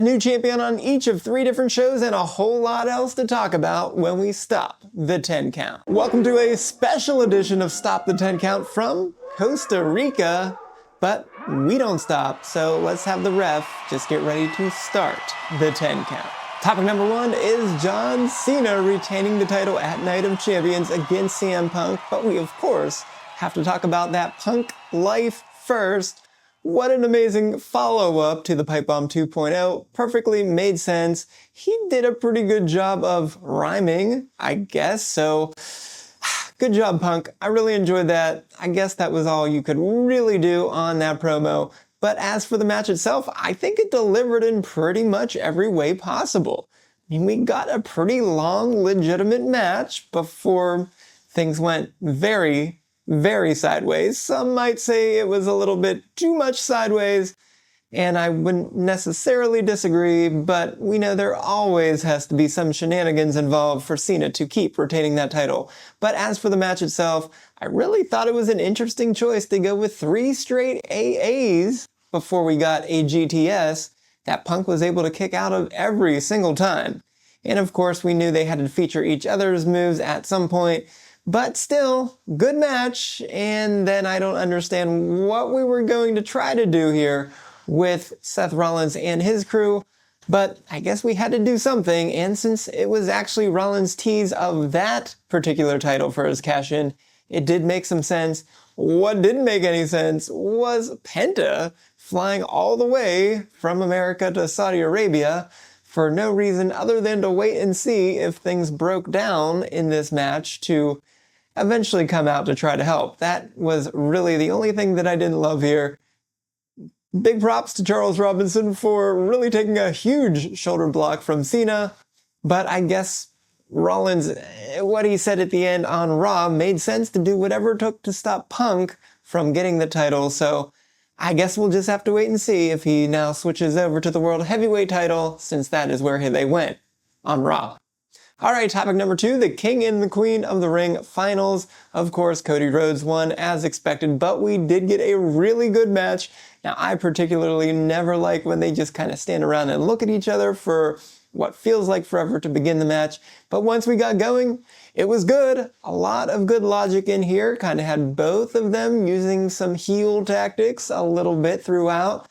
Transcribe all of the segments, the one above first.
New champion on each of 3 different shows and a whole lot else to talk about when we stop the 10 count. Welcome to a special edition of Stop the 10 Count from Costa Rica, but we don't stop, so let's have the ref just get ready to start the 10 count. Topic number 1 is John Cena retaining the title at Night of Champions against CM Punk, but we of course have to talk about that Punk life first. What an amazing follow-up to the Pipe Bomb 2.0. Perfectly made sense. He did a pretty good job of rhyming, I guess, so good job, Punk. I really enjoyed that. I guess that was all you could really do on that promo. But as for the match itself, I think it delivered in pretty much every way possible. I mean, we got a pretty long, legitimate match before things went very sideways. Some might say it was a little bit too much sideways, and I wouldn't necessarily disagree, but we know there always has to be some shenanigans involved for Cena to keep retaining that title. But as for the match itself, I really thought it was an interesting choice to go with 3 straight AAs before we got a GTS that Punk was able to kick out of every single time. And of course, we knew they had to feature each other's moves at some point, but still, good match. And then I don't understand what we were going to try to do here with Seth Rollins and his crew, but I guess we had to do something, and since it was actually Rollins' tease of that particular title for his cash-in, it did make some sense. What didn't make any sense was Penta flying all the way from America to Saudi Arabia for no reason other than to wait and see if things broke down in this match to eventually come out to try to help. That was really the only thing that I didn't love here. Big props to Charles Robinson for really taking a huge shoulder block from Cena, but I guess Rollins, what he said at the end on Raw made sense to do whatever it took to stop Punk from getting the title, so I guess we'll just have to wait and see if he now switches over to the World Heavyweight title, since that is where they went on Raw. Alright, topic number 2, the King and the Queen of the Ring finals. Of course, Cody Rhodes won as expected, but we did get a really good match. Now, I particularly never like when they just kind of stand around and look at each other for what feels like forever to begin the match. But once we got going, it was good. A lot of good logic in here. Kind of had both of them using some heel tactics a little bit throughout.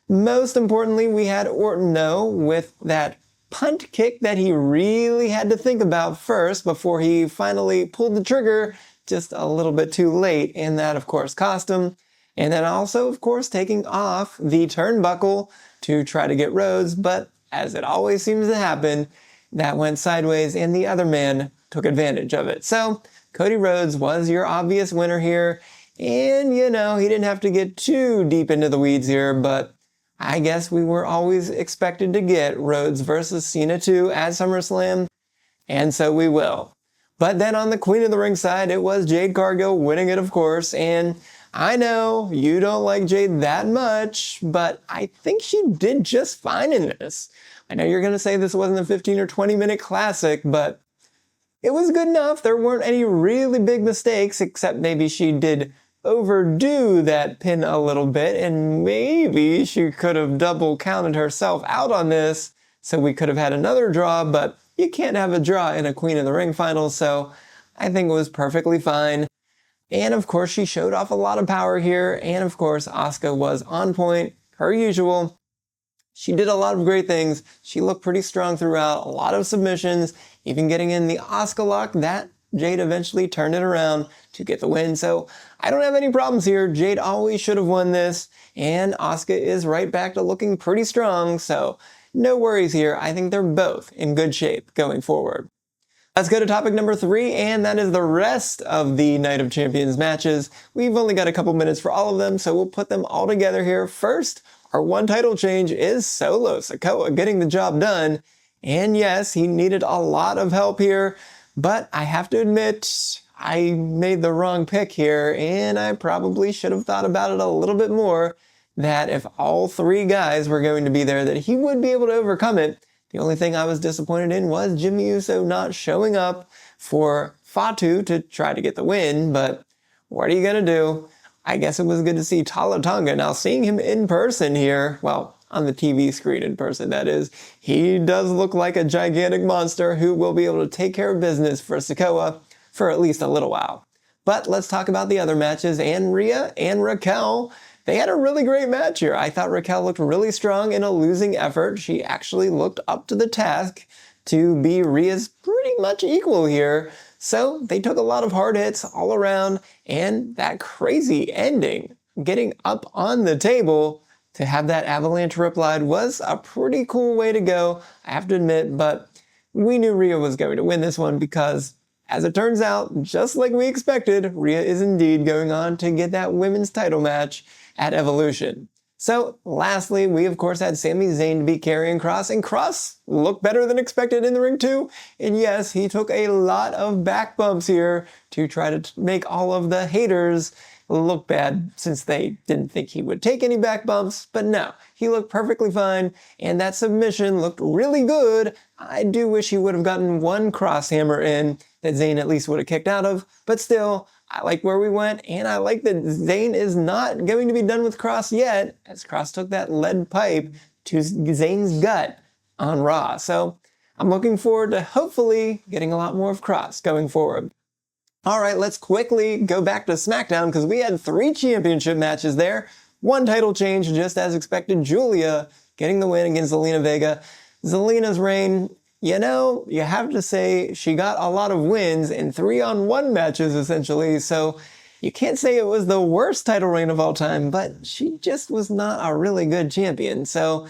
Most importantly, we had Orton with that punt kick that he really had to think about first before he finally pulled the trigger just a little bit too late, and that of course cost him. And then also, of course, taking off the turnbuckle to try to get Rhodes, but as it always seems to happen, that went sideways and the other man took advantage of it. So Cody Rhodes was your obvious winner here, and you know, he didn't have to get too deep into the weeds here, but I guess we were always expected to get Rhodes versus Cena 2 at SummerSlam, and so we will. But then on the Queen of the Ring side, it was Jade Cargill winning it, of course, and I know you don't like Jade that much, but I think she did just fine in this. I know you're going to say this wasn't a 15 or 20 minute classic, but it was good enough. There weren't any really big mistakes, except maybe she did overdo that pin a little bit, and maybe she could have double counted herself out on this, so we could have had another draw, but you can't have a draw in a Queen of the Ring final, so I think it was perfectly fine. And of course, she showed off a lot of power here, and of course, Asuka was on point, per usual. She did a lot of great things. She looked pretty strong throughout, a lot of submissions, even getting in the Asuka lock that Jade eventually turned it around to get the win. So I don't have any problems here. Jade always should have won this, and Asuka is right back to looking pretty strong, so no worries here. I think they're both in good shape going forward. Let's go to topic number 3, and that is the rest of the Night of Champions matches. We've only got a couple minutes for all of them, so we'll put them all together here. First, our one title change is Solo Sikoa getting the job done. And yes, he needed a lot of help here, but I have to admit, I made the wrong pick here, and I probably should have thought about it a little bit more, that if all 3 guys were going to be there, that he would be able to overcome it. The only thing I was disappointed in was Jimmy Uso not showing up for Fatu to try to get the win, but what are you going to do? I guess it was good to see Tala Tonga. Now, seeing him in person here, well, on the TV screen in person, that is. He does look like a gigantic monster who will be able to take care of business for Sikoa for at least a little while. But let's talk about the other matches, and Rhea and Raquel. They had a really great match here. I thought Raquel looked really strong in a losing effort. She actually looked up to the task to be Rhea's pretty much equal here. So they took a lot of hard hits all around, and that crazy ending, getting up on the table to have that avalanche riptide, was a pretty cool way to go, I have to admit, but we knew Rhea was going to win this one because, as it turns out, just like we expected, Rhea is indeed going on to get that women's title match at Evolution. So, lastly, we of course had Sami Zayn to beat Karrion Kross, and Kross looked better than expected in the ring too. And yes, he took a lot of back bumps here to try to make all of the haters look bad, since they didn't think he would take any back bumps. But no, he looked perfectly fine, and that submission looked really good. I do wish he would have gotten one cross hammer in that Zayn at least would have kicked out of, but still, I like where we went, and I like that Zayn is not going to be done with Kross yet, as Kross took that lead pipe to Zayn's gut on Raw. So I'm looking forward to hopefully getting a lot more of Kross going forward. All right, let's quickly go back to SmackDown because we had 3 championship matches there. 1 title change, just as expected. Julia getting the win against Zelina Vega. Zelina's reign, you know, you have to say she got a lot of wins in 3-on-1 matches, essentially, so you can't say it was the worst title reign of all time, but she just was not a really good champion. So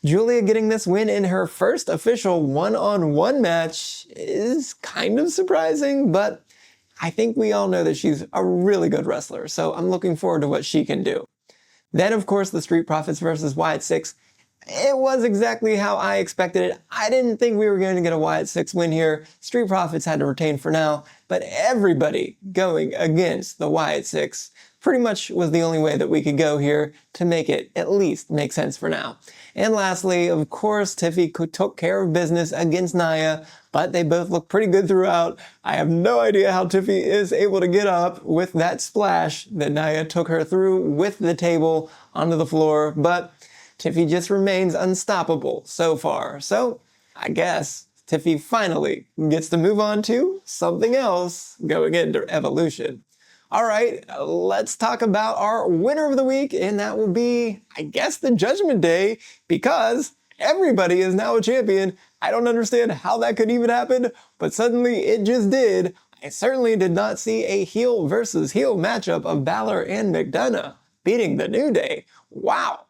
Julia getting this win in her first official 1-on-1 match is kind of surprising, but I think we all know that she's a really good wrestler, so I'm looking forward to what she can do. Then, of course, the Street Profits versus Wyatt Six. It was exactly how I expected it. I didn't think we were going to get a Wyatt Six win here. Street Profits had to retain for now, but everybody going against the Wyatt Six pretty much was the only way that we could go here to make it at least make sense for now. And lastly, of course, Tiffy took care of business against Nia, but they both look pretty good throughout. I have no idea how Tiffy is able to get up with that splash that Nia took her through with the table onto the floor, but Tiffy just remains unstoppable so far. So I guess Tiffy finally gets to move on to something else going into Evolution. All right, let's talk about our winner of the week, and that will be, I guess, the Judgment Day, because everybody is now a champion. I don't understand how that could even happen, but suddenly it just did. I certainly did not see a heel versus heel matchup of Balor and McDonough beating the New Day. Wow.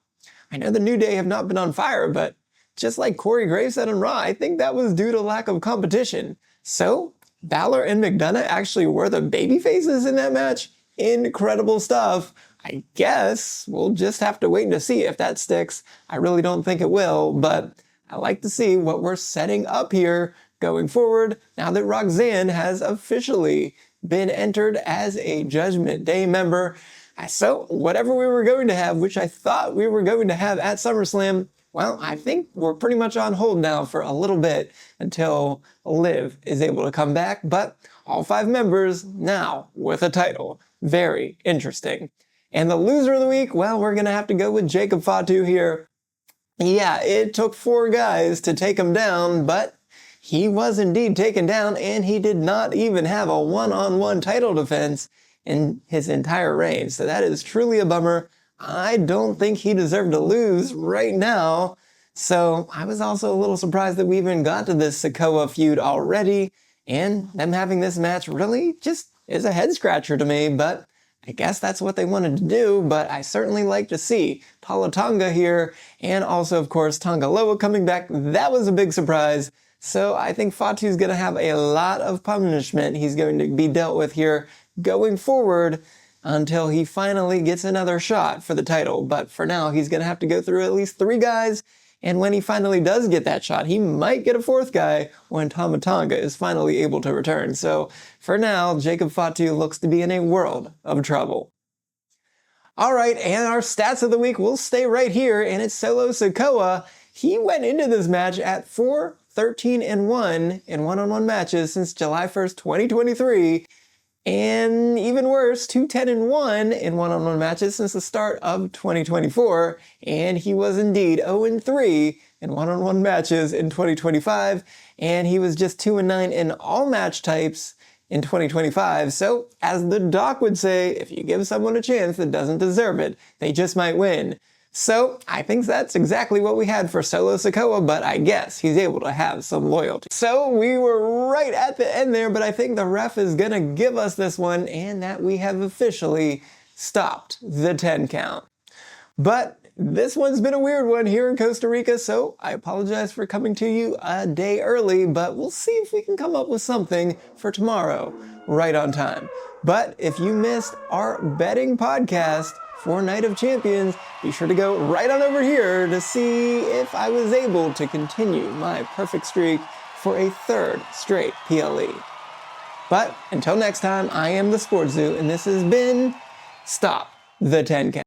I know the New Day have not been on fire, but just like Corey Graves said on Raw, I think that was due to lack of competition. So Balor and McDonough actually were the babyfaces in that match. Incredible stuff. I guess we'll just have to wait to see if that sticks. I really don't think it will, but I like to see what we're setting up here going forward now that Roxanne has officially been entered as a Judgment Day member. So whatever we were going to have, which I thought we were going to have at SummerSlam, well, I think we're pretty much on hold now for a little bit until Liv is able to come back, but all 5 members now with a title. Very interesting. And the loser of the week, well, we're going to have to go with Jacob Fatu here. Yeah, it took 4 guys to take him down, but he was indeed taken down, and he did not even have a 1-on-1 title defense in his entire reign. So that is truly a bummer. I don't think he deserved to lose right now. So I was also a little surprised that we even got to this Sikoa feud already, and them having this match really just is a head scratcher to me, but I guess that's what they wanted to do. But I certainly like to see Tala Tonga here, and also of course Tonga Loa coming back. That was a big surprise. So I think Fatu's going to have a lot of punishment he's going to be dealt with here going forward until he finally gets another shot for the title. But for now, he's going to have to go through at least 3 guys, and when he finally does get that shot, he might get a 4th guy when Tama Tonga is finally able to return. So for now, Jacob Fatu looks to be in a world of trouble. All right, and our stats of the week will stay right here, and it's Solo Sikoa. He went into this match at 4-13-1 in 1-on-1 matches since July 1st, 2023. And even worse, 2-10-1 in one-on-one matches since the start of 2024, and he was indeed 0-3 in one-on-one matches in 2025, and he was just 2-9 in all match types in 2025. So, as the doc would say, if you give someone a chance that doesn't deserve it, they just might win. So, I think that's exactly what we had for Solo Sikoa, but I guess he's able to have some loyalty. So, we were right at the end there, but I think the ref is gonna give us this one, and that we have officially stopped the 10 count. But this one's been a weird one here in Costa Rica, so I apologize for coming to you a day early, but we'll see if we can come up with something for tomorrow, right on time. But if you missed our betting podcast for Night of Champions, be sure to go right on over here to see if I was able to continue my perfect streak for a third straight PLE. But until next time, I am the SportsZu, and this has been Stop the 10 Count.